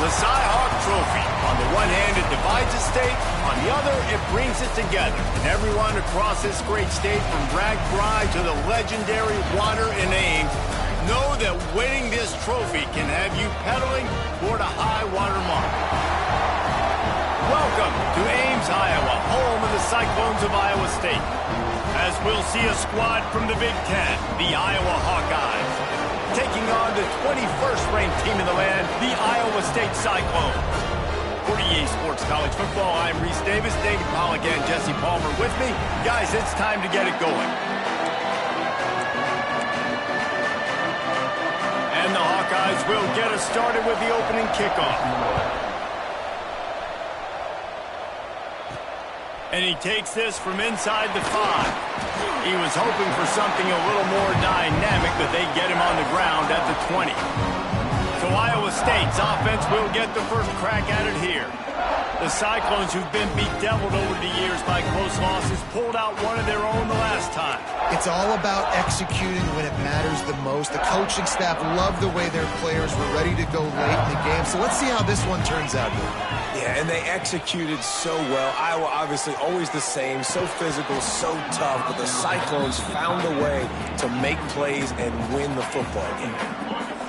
The Cy-Hawk Trophy. On the one hand, it divides a state. On the other, it brings it together. And everyone across this great state, from Bragg Bride to the legendary water in Ames, know that winning this trophy can have you pedaling toward a high water mark. Welcome to Ames, Iowa, home of the Cyclones of Iowa State. As we'll see a squad from the Big Ten, the Iowa Hawkeyes, taking on the 21st ranked team in the land, the Iowa State Cyclones. For EA Sports College Football, I'm Reese Davis, David Pollack, and Jesse Palmer with me. Guys, it's time to get it going. And the Hawkeyes will get us started with the opening kickoff. And he takes this from inside the 5. He was hoping for something a little more dynamic, but they get him on the ground at the 20. So Iowa State's offense will get the first crack at it here. The Cyclones, who've been bedeviled over the years by close losses, pulled out one of their own the last time. It's all about executing when it matters the most. The coaching staff loved the way their players were ready to go late in the game. So let's see how this one turns out here. Yeah, and they executed so well. Iowa obviously always the same, so physical, so tough, but the Cyclones found a way to make plays and win the football game.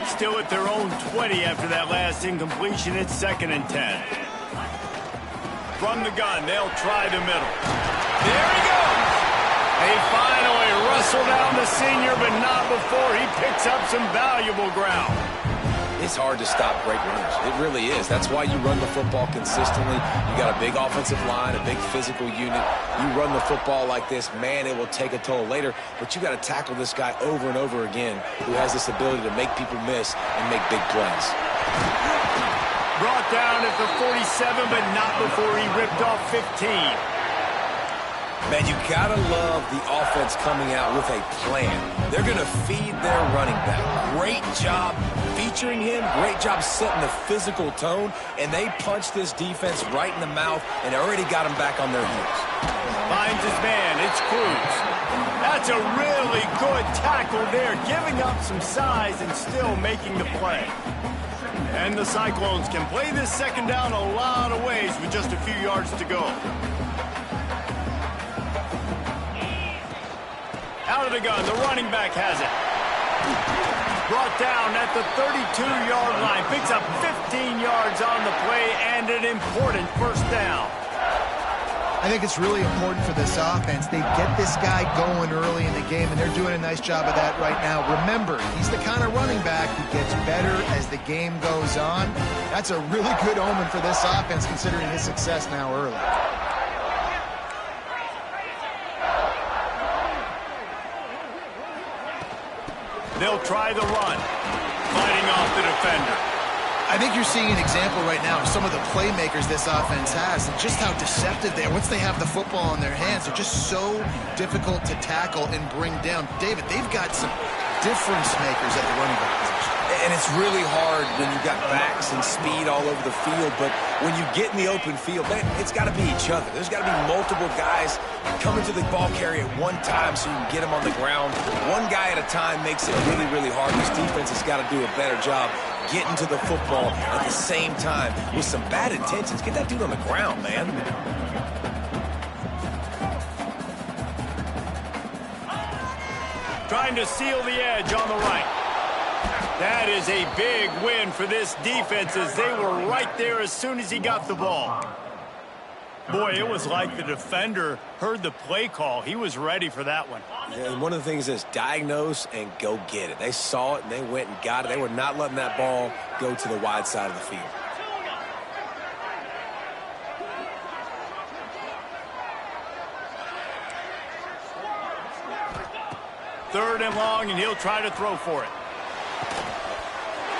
Still at their own 20 after that last incompletion. It's 2nd and 10. From the gun, they'll try the middle. There he goes! They finally wrestle down the senior, but not before he picks up some valuable ground. It's hard to stop great runners. It really is. That's why you run the football consistently. You got a big offensive line, a big physical unit. You run the football like this, man, it will take a toll later. But you got to tackle this guy over and over again who has this ability to make people miss and make big plays. Brought down at the 47, but not before he ripped off 15. Man, you gotta love the offense coming out with a plan. They're gonna feed their running back. Great job featuring him. Great job setting the physical tone. And they punched this defense right in the mouth and already got him back on their heels. Finds his man. It's Cruz. That's a really good tackle there, giving up some size and still making the play. And the Cyclones can play this second down a lot of ways with just a few yards to go. Out of the gun, the running back has it. Brought down at the 32-yard line. Picks up 15 yards on the play and an important first down. I think it's really important for this offense. They get this guy going early in the game, and they're doing a nice job of that right now. Remember, he's the kind of running back who gets better as the game goes on. That's a really good omen for this offense, considering his success now early. They'll try the run, fighting off the defender. I think you're seeing an example right now of some of the playmakers this offense has and just how deceptive they are. Once they have the football in their hands, they're just so difficult to tackle and bring down. David, they've got some difference makers at the running back position. And it's really hard when you've got backs and speed all over the field, but when you get in the open field, man, it's got to be each other. There's got to be multiple guys coming to the ball carrier at one time so you can get them on the ground. One guy at a time makes it really, really hard. This defense has got to do a better job getting to the football at the same time with some bad intentions. Get that dude on the ground, man. Trying to seal the edge on the right. That is a big win for this defense as they were right there as soon as he got the ball. Boy, it was like the defender heard the play call. He was ready for that one. Yeah, and one of the things is diagnose and go get it. They saw it and they went and got it. They were not letting that ball go to the wide side of the field. Third and long, and he'll try to throw for it.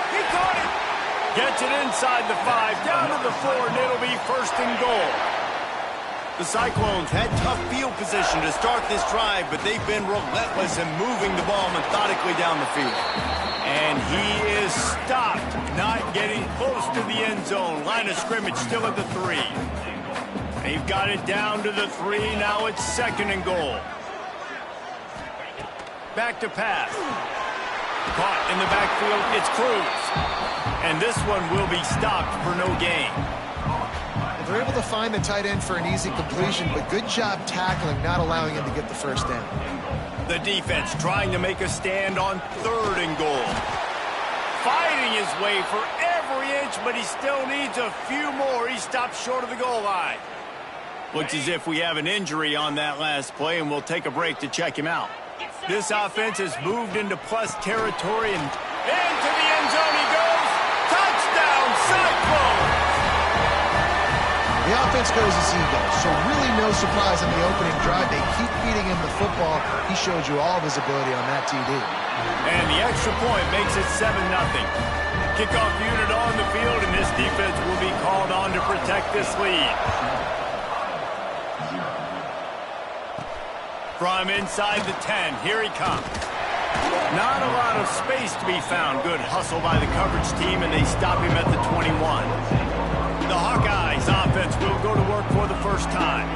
He caught it. Gets it inside the 5, down to the 4, and it'll be 1st and goal. The Cyclones had tough field position to start this drive, but they've been relentless in moving the ball methodically down the field. And he is stopped, not getting close to the end zone. Line of scrimmage still at the 3. They've got it down to the 3. Now it's 2nd and goal. Back to pass. Caught in the backfield, it's Cruz. And this one will be stopped for no gain. They're able to find the tight end for an easy completion, but good job tackling, not allowing him to get the first down. The defense trying to make a stand on 3rd and goal. Fighting his way for every inch, but he still needs a few more. He stops short of the goal line. Looks as if we have an injury on that last play, and we'll take a break to check him out. This offense has moved into plus territory, and into the end zone he goes. Touchdown, Cyclones! The offense goes as he goes, so really no surprise on the opening drive. They keep feeding him the football. He showed you all of his ability on that TD. And the extra point makes it 7-0. Kickoff unit on the field, and this defense will be called on to protect this lead. From inside the 10, here he comes. Not a lot of space to be found. Good hustle by the coverage team, and they stop him at the 21. The Hawkeyes offense will go to work for the first time.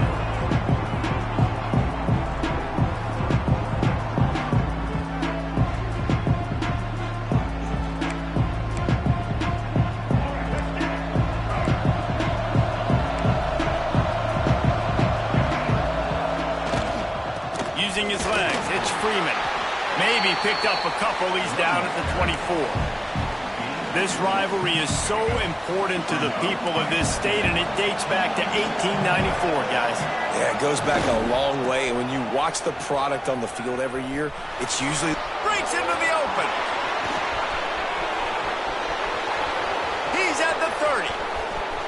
Using his legs, it's Freeman. Maybe picked up a couple. He's down at the 24. This rivalry is so important to the people of this state, and it dates back to 1894, guys. Yeah, it goes back a long way, and when you watch the product on the field every year, it's usually... Breaks into the open. He's at the 30,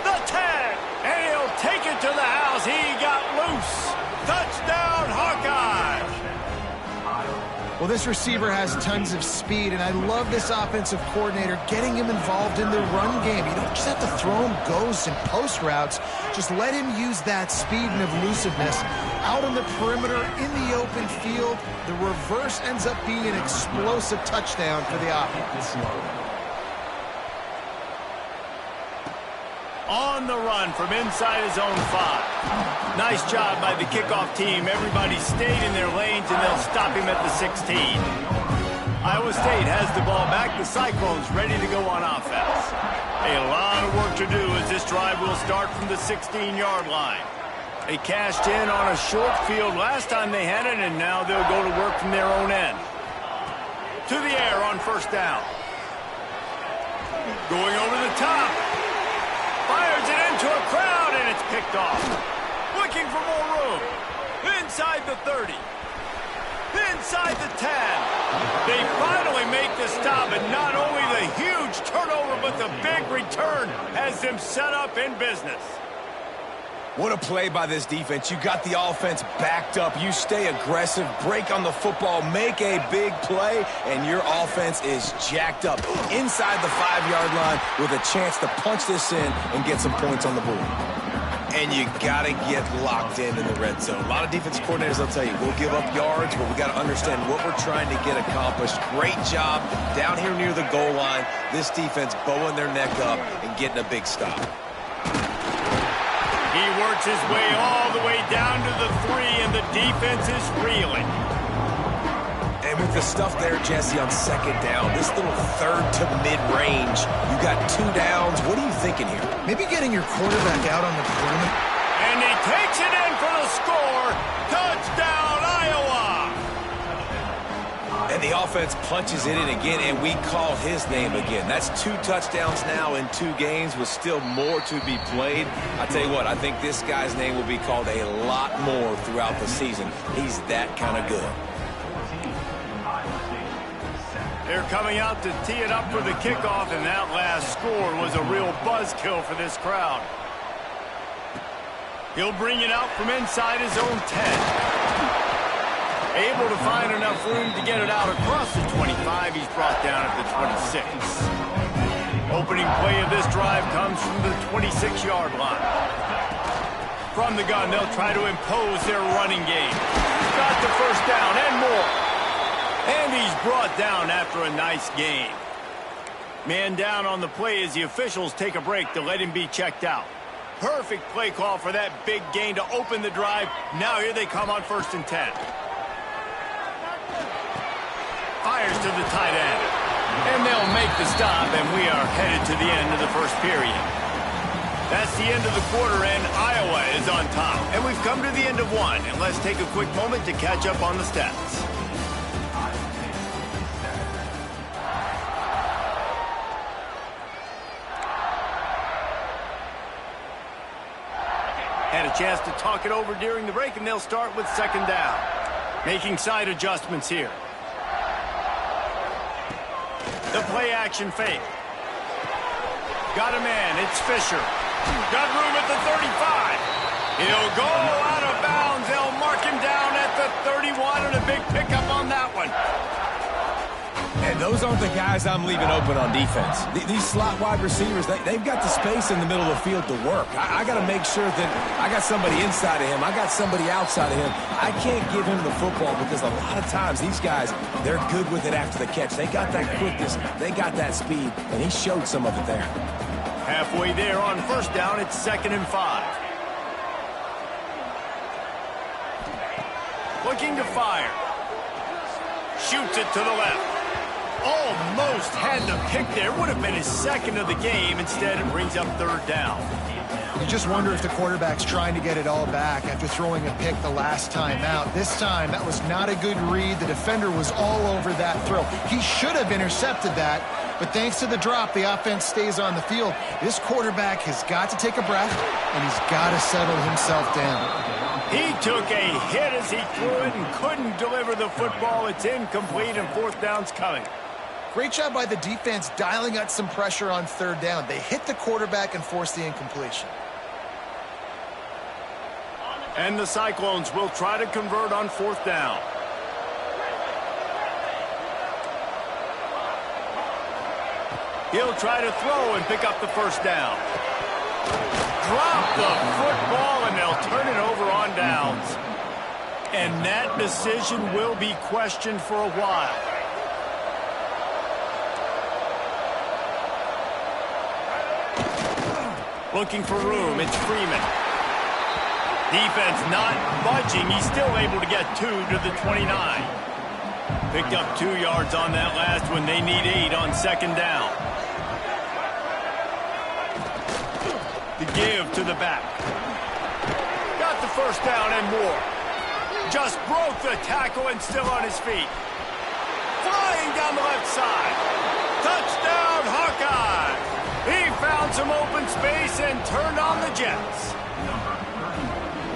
the 10, and he'll take it to the house. He got loose. Touchdown, Hawkeyes. Well, this receiver has tons of speed, and I love this offensive coordinator getting him involved in the run game. You don't just have to throw him ghosts and post routes. Just let him use that speed and elusiveness. Out on the perimeter, in the open field, the reverse ends up being an explosive touchdown for the offense. On the run from inside his own 5. Nice job by the kickoff team. Everybody stayed in their lanes, and they'll stop him at the 16. Iowa State has the ball back. The Cyclones ready to go on offense. A lot of work to do as this drive will start from the 16-yard line. They cashed in on a short field last time they had it, and now they'll go to work from their own end. To the air on first down. Going over the top. Fires it into a crowd, and it's picked off. Looking for more room. Inside the 30. Inside the 10. They finally make the stop, and not only the huge turnover, but the big return has them set up in business. What a play by this defense. You got the offense backed up. You stay aggressive, break on the football, make a big play, and your offense is jacked up inside the 5-yard line with a chance to punch this in and get some points on the board. And you got to get locked in the red zone. A lot of defense coordinators will tell you, we'll give up yards, but we got to understand what we're trying to get accomplished. Great job down here near the goal line. This defense bowing their neck up and getting a big stop. He works his way all the way down to the 3, and the defense is reeling. And with the stuff there, Jesse, on second down, this little third to mid-range, you got 2 downs. What are you thinking here? Maybe getting your quarterback out on the perimeter. And he takes it in for the score. Touchdown, Iowa! And the offense punches it in again, and we call his name again. That's 2 touchdowns now in 2 games with still more to be played. I tell you what, I think this guy's name will be called a lot more throughout the season. He's that kind of good. They're coming out to tee it up for the kickoff, and that last score was a real buzzkill for this crowd. He'll bring it out from inside his own 10. Able to find enough room to get it out across the 25. He's brought down at the 26. Opening play of this drive comes from the 26-yard line. From the gun, they'll try to impose their running game. Got the first down and more. And he's brought down after a nice gain. Man down on the play as the officials take a break to let him be checked out. Perfect play call for that big gain to open the drive. Now here they come on 1st and 10. fires to the tight end. And they'll make the stop, and we are headed to the end of the first period. That's the end of the quarter, and Iowa is on top. And we've come to the end of one, and let's take a quick moment to catch up on the stats. Had a chance to talk it over during the break, and they'll start with second down. Making side adjustments here. The play action fake. Got a man, it's Fisher. Got room at the 35. He'll go out of bounds. They'll mark him down at the 31, and a big pickup on that one. And those aren't the guys I'm leaving open on defense. These slot wide receivers, they've got the space in the middle of the field to work. I got to make sure that I got somebody inside of him. I got somebody outside of him. I can't give him the football because a lot of times these guys, they're good with it after the catch. They got that quickness. They got that speed, and he showed some of it there. Halfway there on first down, it's 2nd and 5. Looking to fire. Shoots it to the left. Almost had the pick there. Would have been his second of the game. Instead, it brings up 3rd down. You just wonder if the quarterback's trying to get it all back after throwing a pick the last time out. This time, that was not a good read. The defender was all over that throw. He should have intercepted that, but thanks to the drop, the offense stays on the field. This quarterback has got to take a breath, and he's got to settle himself down. He took a hit as he threw it and couldn't deliver the football. It's incomplete, and 4th down's coming. Great job by the defense dialing out some pressure on 3rd down. They hit the quarterback and forced the incompletion. And the Cyclones will try to convert on 4th down. He'll try to throw and pick up the 1st down. Drop the football, and they'll turn it over on downs. And that decision will be questioned for a while. Looking for room, it's Freeman. Defense not budging. He's still able to get 2 to the 29. Picked up 2 yards on that last one. They need 8 on 2nd down. The give to the back. Got the 1st down and more. Just broke the tackle and still on his feet. Flying down the left side. Touchdown, Hawkeye! He found some open space and turned on the Jets.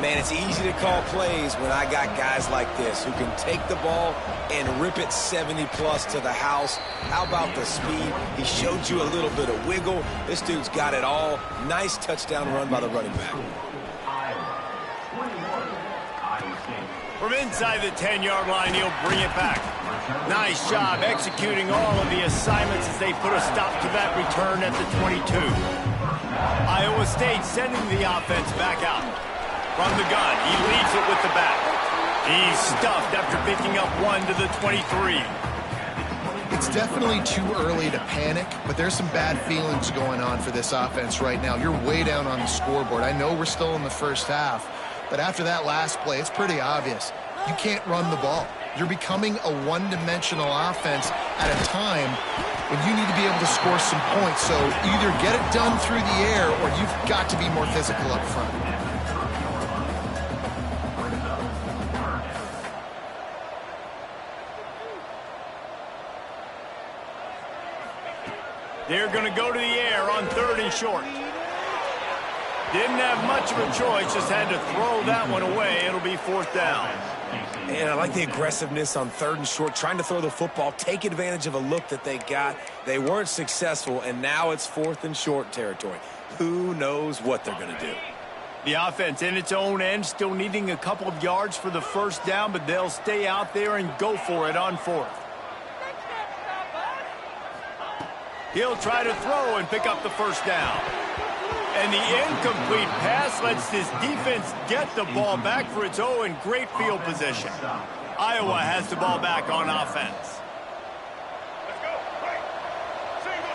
Man, it's easy to call plays when I got guys like this who can take the ball and rip it 70-plus to the house. How about the speed? He showed you a little bit of wiggle. This dude's got it all. Nice touchdown run by the running back. From inside the 10-yard line, he'll bring it back. Nice job executing all of the assignments as they put a stop to that return at the 22. Iowa State sending the offense back out. From the gun, he leads it with the back. He's stuffed after picking up 1 to the 23. It's definitely too early to panic, but there's some bad feelings going on for this offense right now. You're way down on the scoreboard. I know we're still in the first half, but after that last play, it's pretty obvious. You can't run the ball. You're becoming a one-dimensional offense at a time when you need to be able to score some points. So either get it done through the air or you've got to be more physical up front. They're going to go to the air on 3rd and short. Didn't have much of a choice, just had to throw that one away. It'll be 4th down. And I like the aggressiveness on 3rd and short, trying to throw the football, take advantage of a look that they got. They weren't successful, and now it's 4th and short territory. Who knows what they're going to do? The offense in its own end, still needing a couple of yards for the 1st down, but they'll stay out there and go for it on 4th. He'll try to throw and pick up the 1st down. And the incomplete pass lets this defense get the ball back for its own great field position. Iowa has the ball back on offense. Let's go. Right. Single.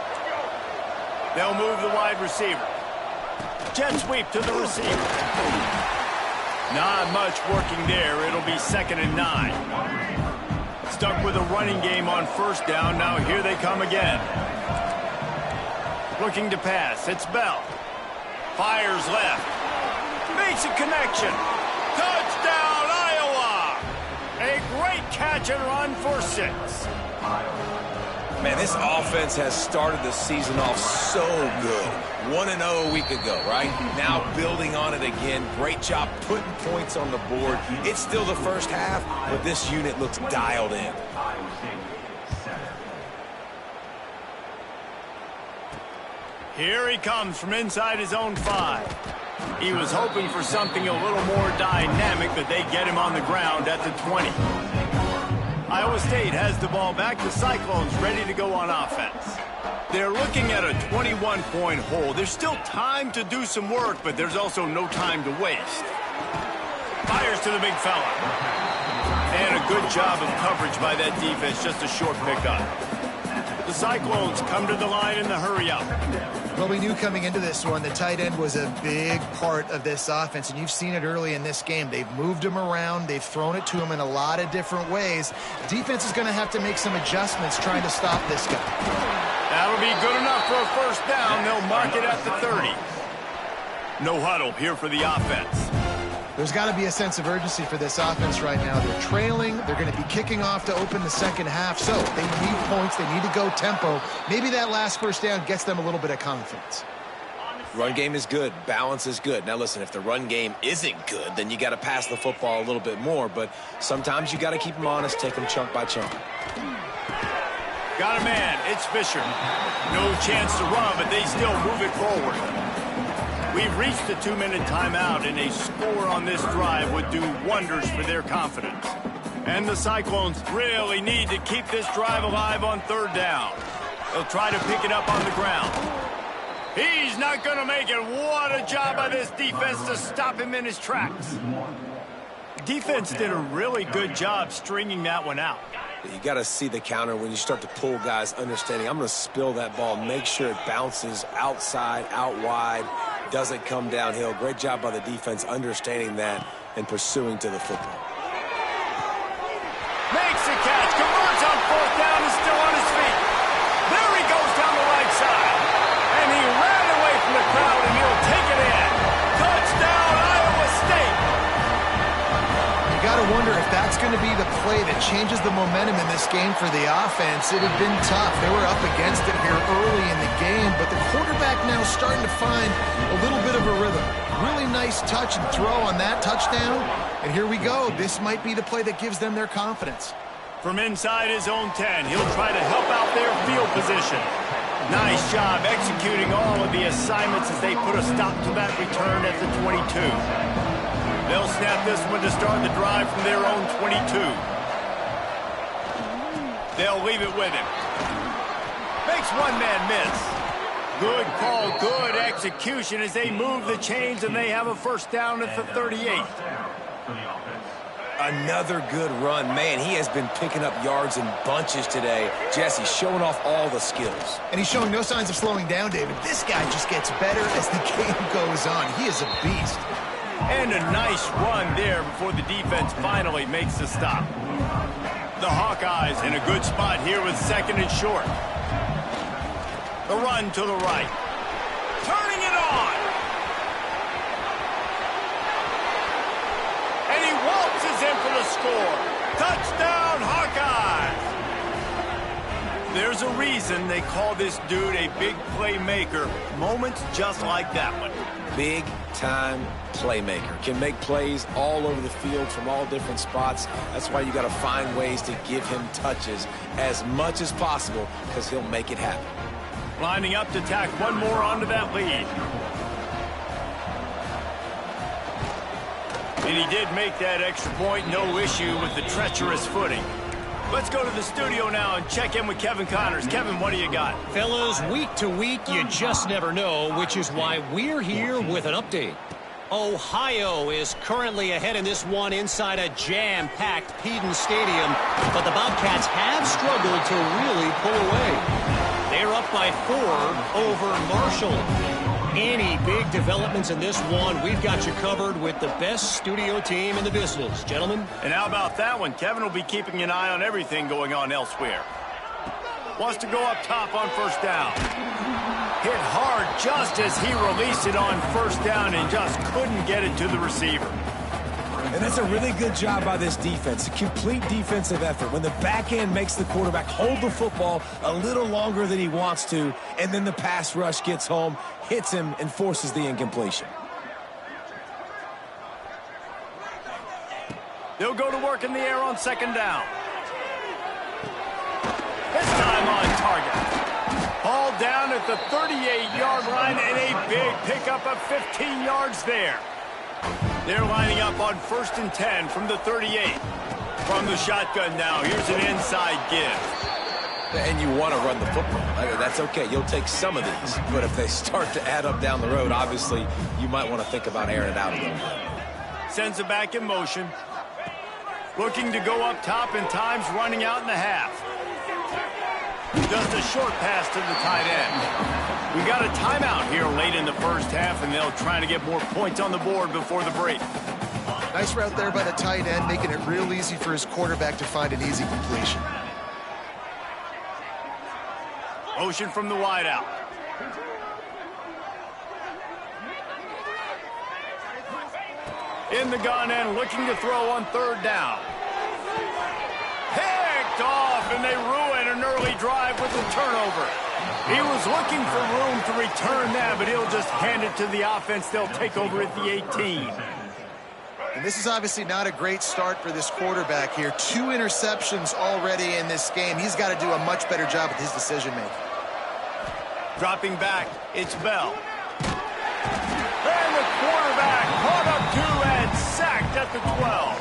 Let's go. They'll move the wide receiver. Jet sweep to the receiver. Not much working there. It'll be 2nd and 9. Stuck with a running game on 1st down. Now here they come again. Looking to pass. It's Bell. Fires left. Makes a connection. Touchdown, Iowa! A great catch and run for 6. Man, this offense has started the season off so good. 1-0 a week ago, right? Now building on it again. Great job putting points on the board. It's still the first half, but this unit looks dialed in. Here he comes from inside his own 5. He was hoping for something a little more dynamic, but they get him on the ground at the 20. Iowa State has the ball back. The Cyclones ready to go on offense. They're looking at a 21-point hole. There's still time to do some work, but there's also no time to waste. Fires to the big fella. And a good job of coverage by that defense. Just a short pickup. The Cyclones come to the line in the hurry-up. Well, we knew coming into this one the tight end was a big part of this offense, and you've seen it early in this game. They've moved him around. They've thrown it to him in a lot of different ways. Defense is going to have to make some adjustments trying to stop this guy. That'll be good enough for a 1st down. They'll mark it at the 30. No huddle here for the offense. There's got to be a sense of urgency for this offense right now. They're trailing. They're going to be kicking off to open the 2nd half. So they need points. They need to go tempo. Maybe that last 1st down gets them a little bit of confidence. Run game is good. Balance is good. Now, listen, if the run game isn't good, then you got to pass the football a little bit more. But sometimes you got to keep them honest, take them chunk by chunk. Got a man. It's Fisher. No chance to run, but they still move it forward. We've reached the 2-minute timeout, and a score on this drive would do wonders for their confidence. And the Cyclones really need to keep this drive alive on 3rd down. They'll try to pick it up on the ground. He's not going to make it. What a job by this defense to stop him in his tracks. Defense did a really good job stringing that one out. You got to see the counter when you start to pull guys understanding. I'm going to spill that ball, make sure it bounces outside, out wide, doesn't come downhill. Great job by the defense understanding that and pursuing to the football. Makes the catch, converts on 4th down, is still on his feet. There he goes down the right side. And he ran away from the crowd, and he'll take it in. Touchdown, Iowa State. You got to wonder if that's going to be the play that changes the momentum in this game for the offense. It had been tough. They were up against it here early in the game, but the quarterback now starting to find a little bit of a rhythm. Really nice touch and throw on that touchdown. And here we go. This might be the play that gives them their confidence. From inside his own 10, he'll try to help out their field position. Nice job executing all of the assignments as they put a stop to that return at the 22. They'll snap this one to start the drive from their own 22. They'll leave it with him. Makes one man miss. Good call, good execution as they move the chains, and they have a 1st down at the 38. Another good run. Man, he has been picking up yards in bunches today. Jesse showing off all the skills. And he's showing no signs of slowing down, David. This guy just gets better as the game goes on. He is a beast. And a nice run there before the defense finally makes the stop. The Hawkeyes in a good spot here with 2nd and short. The run to the right. Turning it on. And he waltzes in for the score. Touchdown, Hawkeyes. There's a reason they call this dude a big playmaker. Moments just like that one. Big-time playmaker. Can make plays all over the field from all different spots. That's why you got to find ways to give him touches as much as possible because he'll make it happen. Lining up to tack one more onto that lead. And he did make that extra point. No issue with the treacherous footing. Let's go to the studio now and check in with Kevin Connors. Kevin, what do you got? Fellas, week to week, you just never know, which is why we're here with an update. Ohio is currently ahead in this one inside a jam-packed Peden Stadium, but the Bobcats have struggled to really pull away. They're up by 4 over Marshall. Any big developments in this one, we've got you covered with the best studio team in the business, gentlemen. And how about that one? Kevin will be keeping an eye on everything going on elsewhere. Wants to go up top on first down. Hit hard just as he released it on first down and just couldn't get it to the receiver. And that's a really good job by this defense, a complete defensive effort. When the back end makes the quarterback hold the football a little longer than he wants to, and then the pass rush gets home, hits him, and forces the incompletion. They'll go to work in the air on second down. This time on target. Ball down at the 38-yard line and a big pickup of 15 yards there. They're lining up on 1st and 10 from the 38. From the shotgun now, here's an inside give. And you want to run the football. That's okay. You'll take some of these. But if they start to add up down the road, obviously, you might want to think about airing it out a little bit. Sends it back in motion. Looking to go up top, and time's running out in the half. Just a short pass to the tight end. We got a timeout here late in the first half, and they'll try to get more points on the board before the break. Nice route there by the tight end, making it real easy for his quarterback to find an easy completion. Motion from the wideout. In the gun end, looking to throw on third down. Picked off, and they ruin an early drive with a turnover. He was looking for room to return that, but he'll just hand it to the offense. They'll take over at the 18. And this is obviously not a great start for this quarterback here. 2 interceptions already in this game. He's got to do a much better job with his decision-making. Dropping back, it's Bell. And the quarterback caught up to and sacked at the 12.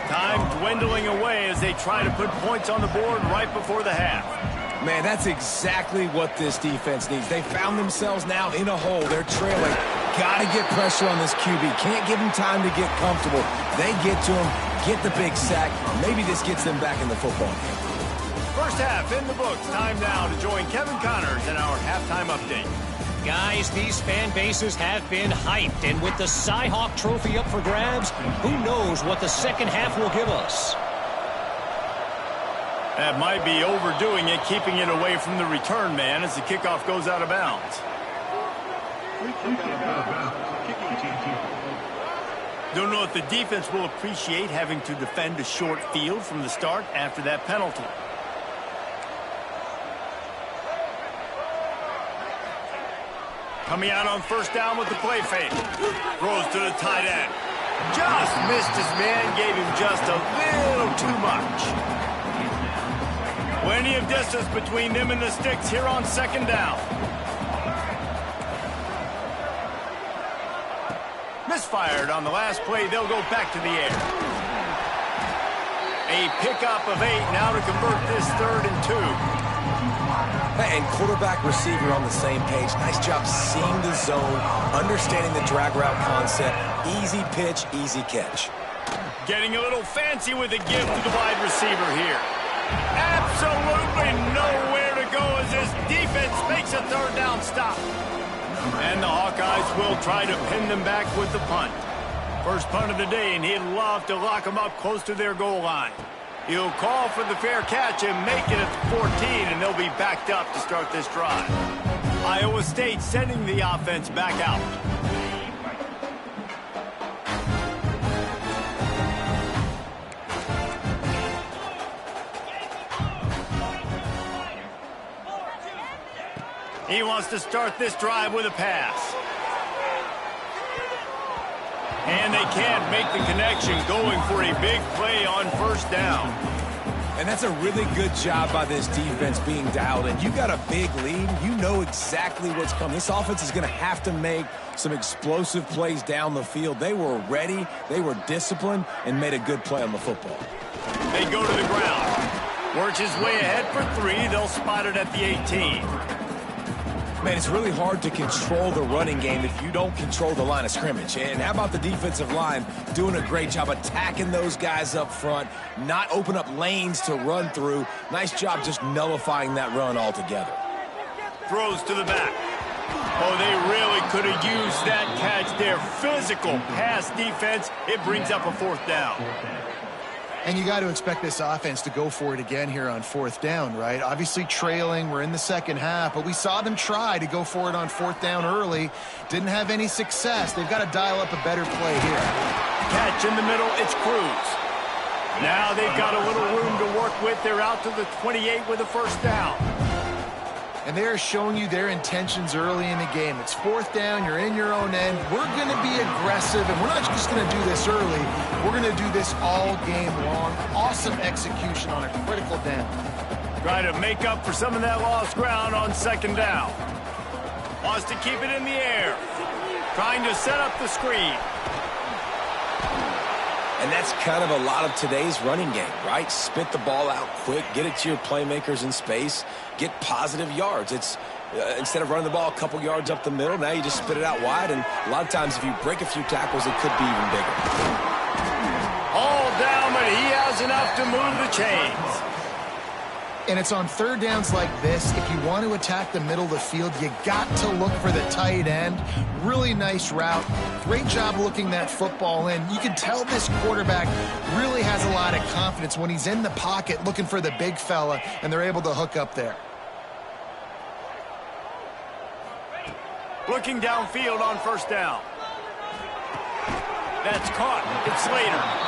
Time dwindling away as they try to put points on the board right before the half. Man, that's exactly what this defense needs. They found themselves now in a hole. They're trailing. Got to get pressure on this QB. Can't give him time to get comfortable. They get to him, get the big sack. Maybe this gets them back in the football game. First half in the books. Time now to join Kevin Connors in our halftime update. Guys, these fan bases have been hyped, and with the Cy-Hawk Trophy up for grabs, who knows what the second half will give us. That might be overdoing it, keeping it away from the return man as the kickoff goes out of bounds. Don't know if the defense will appreciate having to defend a short field from the start after that penalty. Coming out on first down with the play fake. Throws to the tight end. Just missed his man, gave him just a little too much. Plenty of distance between them and the sticks here on second down. Misfired on the last play. They'll go back to the air. A pickup of 8 now to convert this 3rd and 2. And quarterback receiver on the same page. Nice job seeing the zone, understanding the drag route concept. Easy pitch, easy catch. Getting a little fancy with a give to the wide receiver here. Absolutely nowhere to go as this defense makes a 3rd down stop. And the Hawkeyes will try to pin them back with the punt. First punt of the day, and he'd love to lock them up close to their goal line. He'll call for the fair catch and make it at the 14, and they'll be backed up to start this drive. Iowa State sending the offense back out. He wants to start this drive with a pass. And they can't make the connection, going for a big play on first down. And that's a really good job by this defense being dialed in. You got a big lead. You know exactly what's coming. This offense is going to have to make some explosive plays down the field. They were ready, they were disciplined, and made a good play on the football. They go to the ground. Works his way ahead for 3. They'll spot it at the 18. Man, it's really hard to control the running game if you don't control the line of scrimmage. And how about the defensive line doing a great job attacking those guys up front, not open up lanes to run through. Nice job just nullifying that run altogether. Throws to the back. Oh, they really could have used that catch there. Physical pass defense. It brings up a 4th down. And you got to expect this offense to go for it again here on 4th down, right? Obviously trailing, we're in the second half, but we saw them try to go for it on 4th down early. Didn't have any success. They've got to dial up a better play here. Catch in the middle, it's Cruz. Now they've got a little room to work with. They're out to the 28 with a 1st down. And they're showing you their intentions early in the game. It's 4th down, you're in your own end. We're going to be aggressive, and we're not just going to do this early. We're going to do this all game long. Awesome execution on a critical down. Try to make up for some of that lost ground on 2nd down. Wants to keep it in the air. Trying to set up the screen. And that's kind of a lot of today's running game, right? Spit the ball out quick, get it to your playmakers in space, get positive yards. It's instead of running the ball a couple yards up the middle, now you just spit it out wide, and a lot of times if you break a few tackles, it could be even bigger. All down, but he has enough to move the chains. And it's on 3rd downs like this. If you want to attack the middle of the field, you got to look for the tight end. Really nice route. Great job looking that football in. You can tell this quarterback really has a lot of confidence when he's in the pocket looking for the big fella, and they're able to hook up there. Looking downfield on 1st down. That's caught. It's Slater.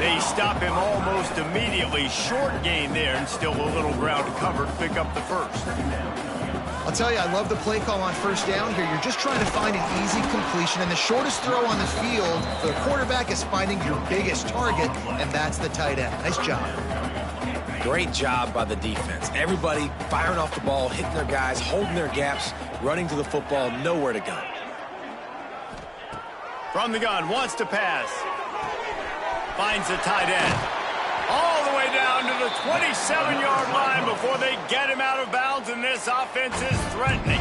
They stop him almost immediately. Short gain there, and still a little ground to cover to pick up the 1st. I'll tell you, I love the play call on 1st down here. You're just trying to find an easy completion, and the shortest throw on the field for the quarterback is finding your biggest target, and that's the tight end. Nice job. Great job by the defense. Everybody firing off the ball, hitting their guys, holding their gaps, running to the football, nowhere to go. From the gun, wants to pass. Finds the tight end. All the way down to the 27-yard line before they get him out of bounds, and this offense is threatening.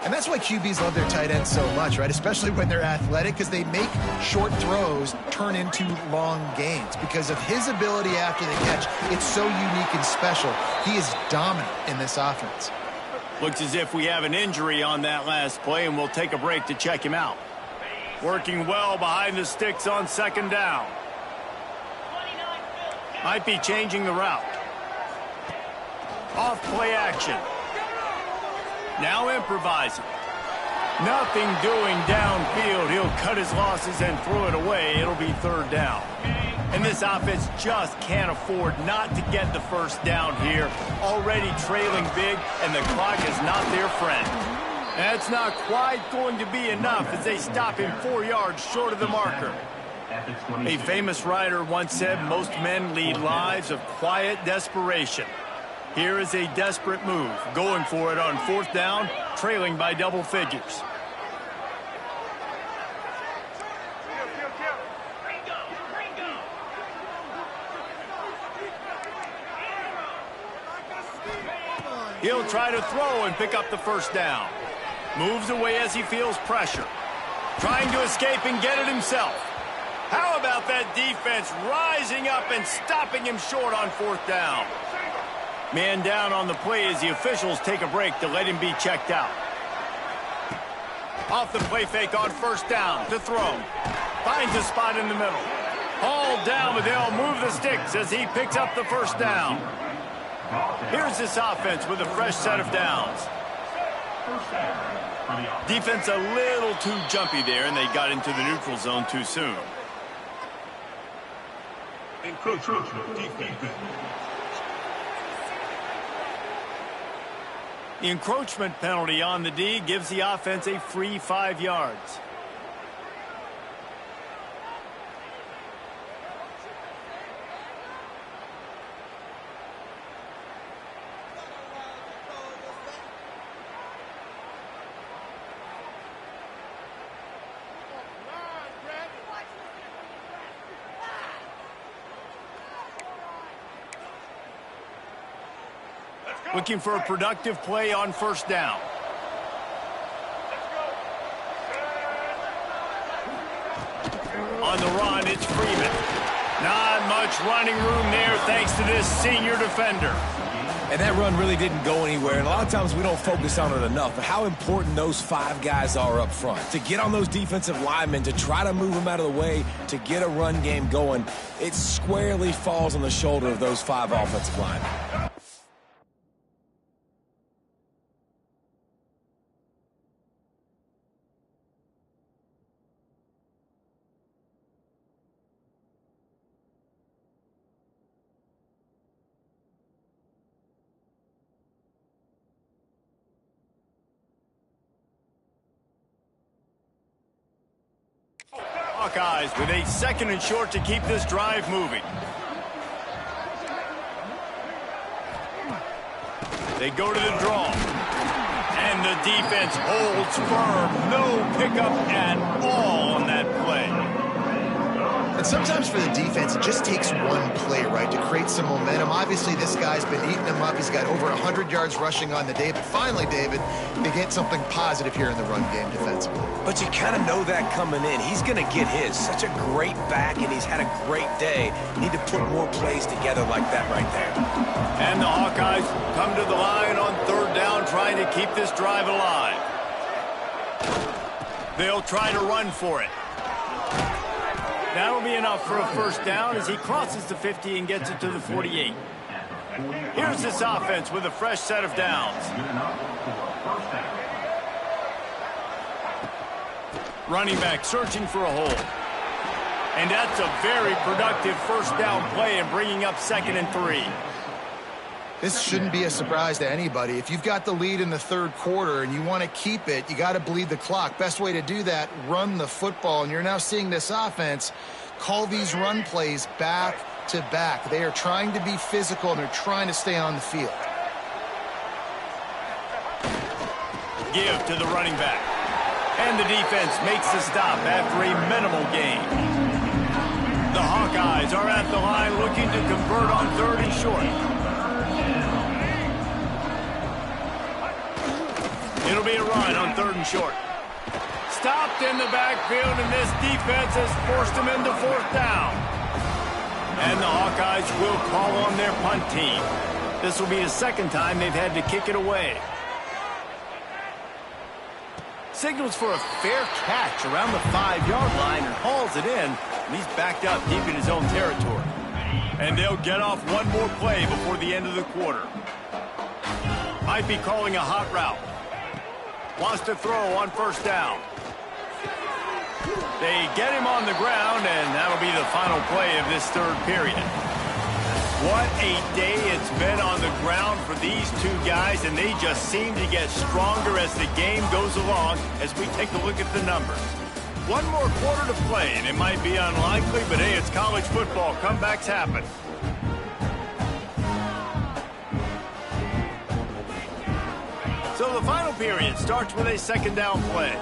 And that's why QBs love their tight ends so much, right? Especially when they're athletic, because they make short throws turn into long gains. Because of his ability after the catch, it's so unique and special. He is dominant in this offense. Looks as if we have an injury on that last play, and we'll take a break to check him out. Working well behind the sticks on 2nd down. Might be changing the route. Off play action. Now improvising. Nothing doing downfield. He'll cut his losses and throw it away. It'll be 3rd down. And this offense just can't afford not to get the 1st down here. Already trailing big, and the clock is not their friend. That's not quite going to be enough as they stop him 4 yards short of the marker. A famous writer once said most men lead lives of quiet desperation. Here is a desperate move, going for it on 4th down, trailing by double figures. He'll try to throw and pick up the 1st down. Moves away as he feels pressure. Trying to escape and get it himself. How about that defense rising up and stopping him short on 4th down? Man down on the play as the officials take a break to let him be checked out. Off the play fake on 1st down to throw. Finds a spot in the middle. All down, but they'll move the sticks as he picks up the 1st down. Here's this offense with a fresh set of downs. Defense a little too jumpy there, and they got into the neutral zone too soon. The encroachment penalty on the D gives the offense a free 5 yards. Looking for a productive play on 1st down. On the run, it's Freeman. Not much running room there thanks to this senior defender. And that run really didn't go anywhere. And a lot of times we don't focus on it enough, but how important those 5 guys are up front. To get on those defensive linemen, to try to move them out of the way, to get a run game going, it squarely falls on the shoulder of those 5 offensive linemen. Hawkeyes with a 2nd and short to keep this drive moving. They go to the draw. And the defense holds firm. No pickup at all on that play. And sometimes for the defense, it just takes one play, right, to create some momentum. Obviously, this guy's been eating them up. He's got over 100 yards rushing on the day. But finally, David, they get something positive here in the run game defensively. But you kind of know that coming in. He's going to get his. Such a great back, and he's had a great day. Need to put more plays together like that right there. And the Hawkeyes come to the line on 3rd down, trying to keep this drive alive. They'll try to run for it. That'll be enough for a 1st down as he crosses the 50 and gets it to the 48. Here's this offense with a fresh set of downs. Running back searching for a hole. And that's a very productive 1st down play and bringing up 2nd and 3. This shouldn't be a surprise to anybody. If you've got the lead in the 3rd quarter and you want to keep it, you got to bleed the clock. Best way to do that, run the football. And you're now seeing this offense call these run plays back to back. They are trying to be physical, and they're trying to stay on the field. Give to the running back. And the defense makes the stop after a minimal gain. The Hawkeyes are at the line looking to convert on 3rd and short. It'll be a run on 3rd and short. Stopped in the backfield, and this defense has forced him into 4th down. And the Hawkeyes will call on their punt team. This will be the 2nd time they've had to kick it away. Signals for a fair catch around the 5-yard line and hauls it in, and he's backed up deep in his own territory. And they'll get off one more play before the end of the quarter. Might be calling a hot route. Wants to throw on 1st down. They get him on the ground, and that'll be the final play of this 3rd period. What a day it's been on the ground for these 2 guys, and they just seem to get stronger as the game goes along as we take a look at the numbers. One more quarter to play, and it might be unlikely, but hey, it's college football. Comebacks happen. So the final period starts with a 2nd down play.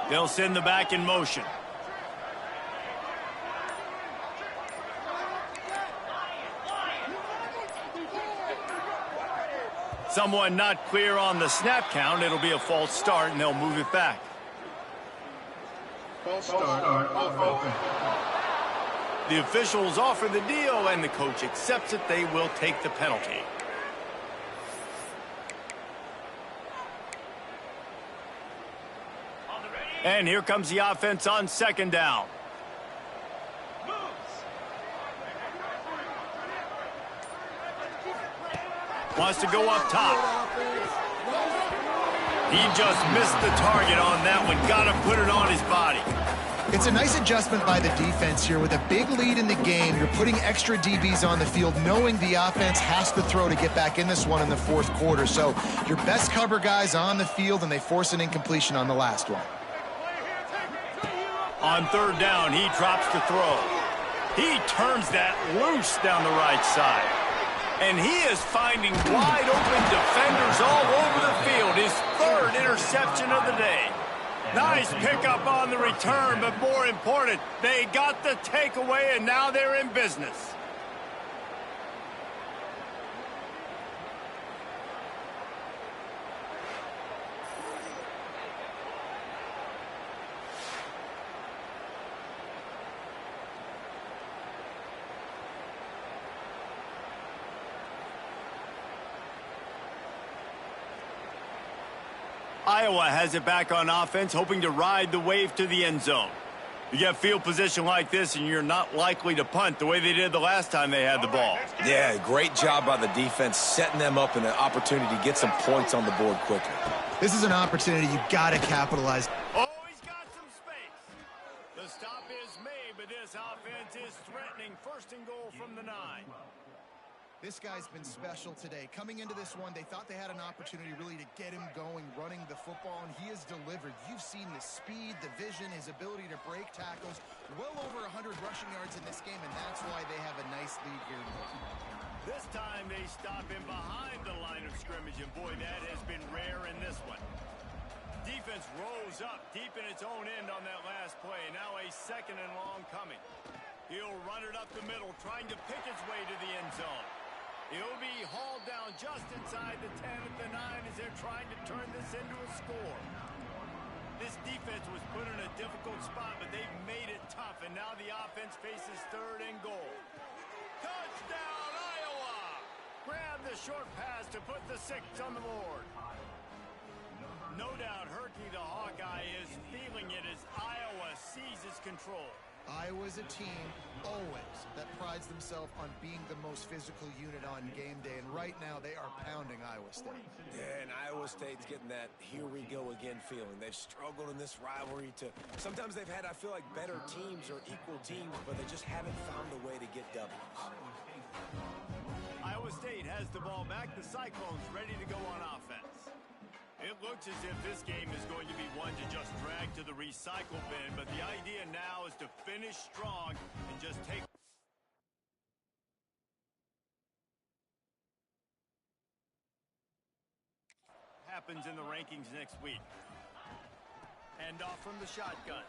They'll send the back in motion. Someone not clear on the snap count. It'll be a false start, and they'll move it back. False start. The officials offer the deal, and the coach accepts it. They will take the penalty. And here comes the offense on 2nd down. Wants to go up top. He just missed the target on that one. Got to put it on his body. It's a nice adjustment by the defense here. With a big lead in the game, you're putting extra DBs on the field, knowing the offense has to throw to get back in this one in the 4th quarter. So your best cover guys on the field, and they force an incompletion on the last one. On 3rd down, he drops to throw. He turns that loose down the right side. And he is finding wide open defenders all over the field. His 3rd interception of the day. Nice pickup on the return, but more important, they got the takeaway, and now they're in business. Iowa has it back on offense, hoping to ride the wave to the end zone. You get field position like this, and you're not likely to punt the way they did the last time they had the ball. Yeah, great job by the defense, setting them up in an opportunity to get some points on the board quickly. This is an opportunity you got to capitalize. Oh, he's got some space. The stop is made, but this offense is threatening. First and goal from the 9. This guy's been special today. Coming into this one, they thought they had an opportunity really to get him going, running the football, and he has delivered. You've seen the speed, the vision, his ability to break tackles. Well over 100 rushing yards in this game, and that's why they have a nice lead here. This time they stop him behind the line of scrimmage, and boy, that has been rare in this one. Defense rolls up deep in its own end on that last play. Now a second and long coming. He'll run it up the middle, trying to pick its way to the end zone. He'll be hauled down just inside the 10 at the 9 as they're trying to turn this into a score. This defense was put in a difficult spot, but they've made it tough, and now the offense faces third and goal. Touchdown, Iowa! Grab the short pass to put the 6 on the board. No doubt Herky the Hawkeye is feeling it as Iowa seizes control. Iowa's a team, always, that prides themselves on being the most physical unit on game day, and right now they are pounding Iowa State. Yeah, and Iowa State's getting that here we go again feeling. They've struggled in this rivalry to, sometimes they've had, I feel like, better teams or equal teams, but they just haven't found a way to get W's. Iowa State has the ball back. The Cyclones ready to go on offense. It looks as if this game is going to be one to just drag to the recycle bin, but the idea now is to finish strong and just take... happens in the rankings next week. Hand off from the shotgun.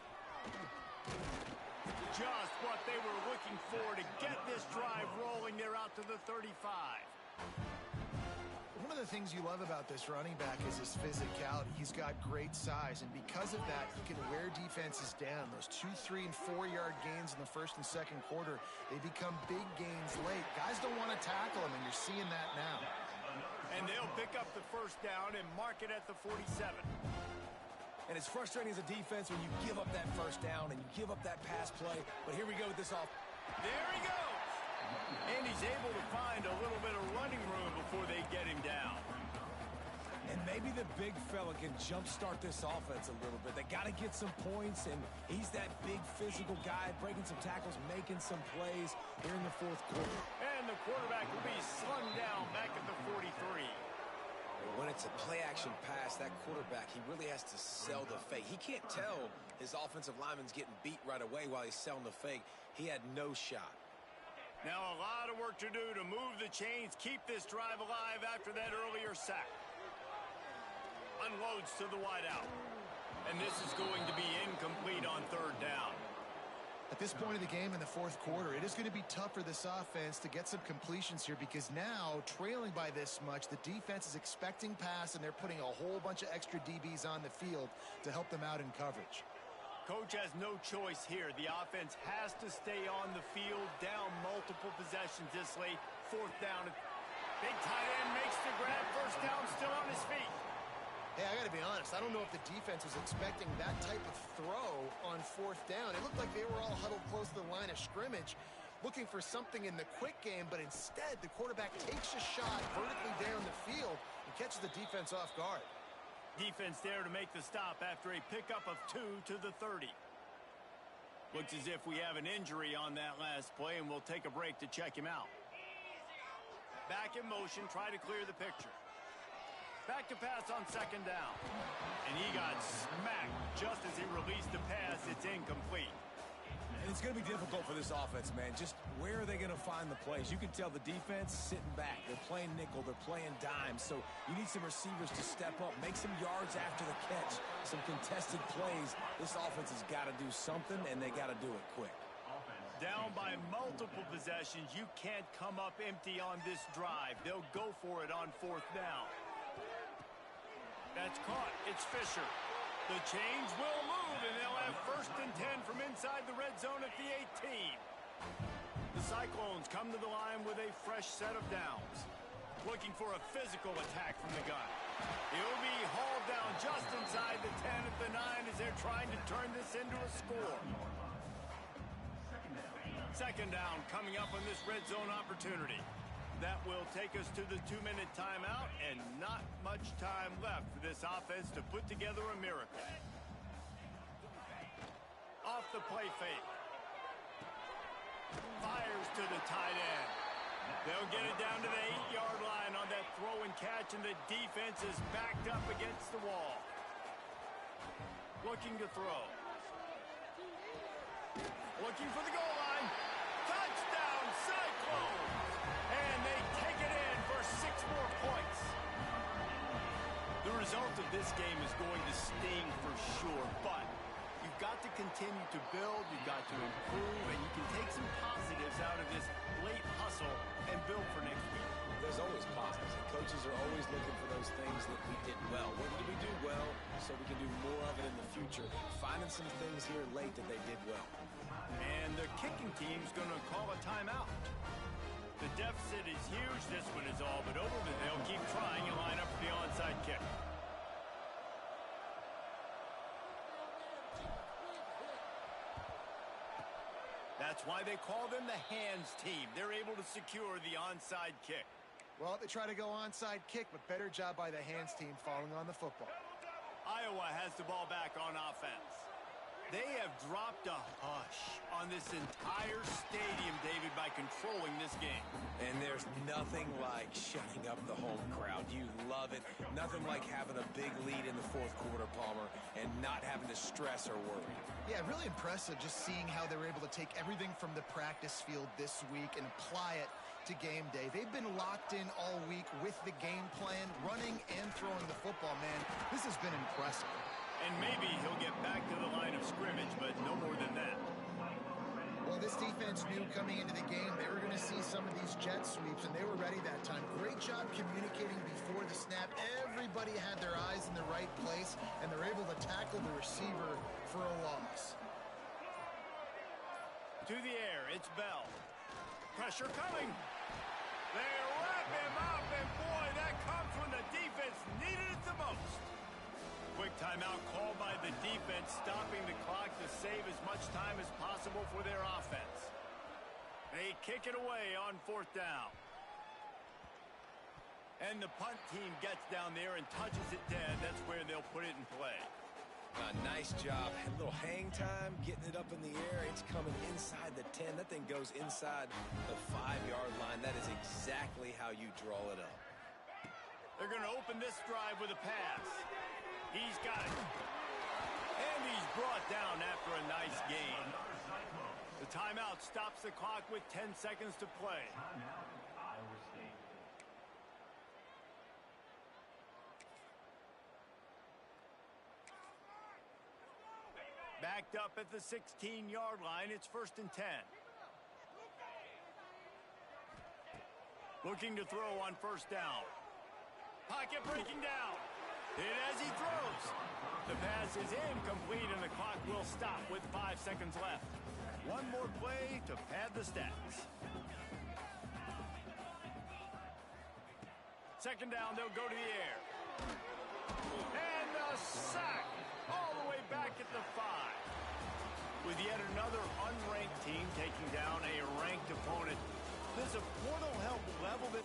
Just what they were looking for to get this drive rolling. They're out to the 35. One of the things you love about this running back is his physicality. He's got great size, and because of that, he can wear defenses down. Those 2, 3, and 4-yard gains in the first and second quarter, they become big gains late. Guys don't want to tackle him, and you're seeing that now. And they'll pick up the first down and mark it at the 47. And it's frustrating as a defense when you give up that first down and you give up that pass play. But here we go with this off. There he goes. And he's able to find a little bit of running room before they get him down. And maybe the big fella can jumpstart this offense a little bit. They got to get some points, and he's that big physical guy, breaking some tackles, making some plays here in the fourth quarter. And the quarterback will be slung down back at the 43. When it's a play-action pass, that quarterback, he really has to sell the fake. He can't tell his offensive lineman's getting beat right away while he's selling the fake. He had no shot. Now a lot of work to do to move the chains, keep this drive alive after that earlier sack. Unloads to the wideout. And this is going to be incomplete on third down. At this point of the game in the fourth quarter, it is going to be tough for this offense to get some completions here because now, trailing by this much, the defense is expecting pass, and they're putting a whole bunch of extra DBs on the field to help them out in coverage. Coach has no choice here. The offense has to stay on the field, down multiple possessions this late. Fourth down. Big tight end makes the grab. First down, still on his feet. Hey, I got to be honest. I don't know if the defense was expecting that type of throw on fourth down. It looked like they were all huddled close to the line of scrimmage, looking for something in the quick game, but instead the quarterback takes a shot vertically down the field and catches the defense off guard. Defense there to make the stop after a pickup of 2 to the 30. Looks as if we have an injury on that last play, and we'll take a break to check him out. Back in motion, try to clear the picture. Back to pass on second down. And he got smacked just as he released the pass. It's incomplete. And it's going to be difficult for this offense, man. Just where are they going to find the plays? You can tell the defense sitting back. They're playing nickel. They're playing dime. So you need some receivers to step up, make some yards after the catch, some contested plays. This offense has got to do something, and they got to do it quick. Down by multiple possessions. You can't come up empty on this drive. They'll go for it on fourth down. That's caught. It's Fisher. The chains will move, and they'll have first and 10 from inside the red zone at the 18. The Cyclones come to the line with a fresh set of downs. Looking for a physical attack from the gun. He'll be hauled down just inside the 10 at the 9 as they're trying to turn this into a score. Second down coming up on this red zone opportunity. That will take us to the 2-minute timeout, and not much time left for this offense to put together a miracle. Off the play fake. Fires to the tight end. They'll get it down to the 8-yard line on that throw and catch, and the defense is backed up against the wall. Looking to throw. Looking for the goal line. Touchdown, Cyclones! And they take it in for 6 more points. The result of this game is going to sting for sure, but you've got to continue to build, you've got to improve, and you can take some positives out of this late hustle and build for next week. There's always positives, and coaches are always looking for those things that we did well. What did we do well so we can do more of it in the future? Finding some things here late that they did well. And the kicking team's going to call a timeout. The deficit is huge. This one is all but over, but they'll keep trying and line up for the onside kick. That's why they call them the hands team. They're able to secure the onside kick. Well, they try to go onside kick, but better job by the hands team falling on the football. Iowa has the ball back on offense. They have dropped a hush on this entire stadium, David, by controlling this game. And there's nothing like shutting up the home crowd. You love it. Nothing like having a big lead in the fourth quarter, Palmer, and not having to stress or worry. Yeah, really impressive just seeing how they were able to take everything from the practice field this week and apply it to game day. They've been locked in all week with the game plan, running and throwing the football, man. This has been impressive. And maybe he'll get back to the line of scrimmage, but no more than that. Well, this defense knew coming into the game they were going to see some of these jet sweeps, and they were ready that time. Great job communicating before the snap. Everybody had their eyes in the right place, and they're able to tackle the receiver for a loss. To the air, it's Bell. Pressure coming. They wrap him up, and boy, that comes when the defense needed it the most. Quick timeout called by the defense, stopping the clock to save as much time as possible for their offense. They kick it away on 4th down. And the punt team gets down there and touches it dead. That's where they'll put it in play. Nice job. A little hang time, getting it up in the air. It's coming inside the 10. That thing goes inside the 5-yard line. That is exactly how you draw it up. They're going to open this drive with a pass. He's got it. And he's brought down after a nice gain. The timeout stops the clock with 10 seconds to play. Backed up at the 16-yard line. It's 1st and 10. Looking to throw on 1st down. Pocket breaking down. Hit as he throws. The pass is incomplete, and the clock will stop with 5 seconds left. One more play to pad the stats. 2nd down, they'll go to the air. And a sack all the way back at the 5. With yet another unranked team taking down a ranked opponent, does a portal help level it?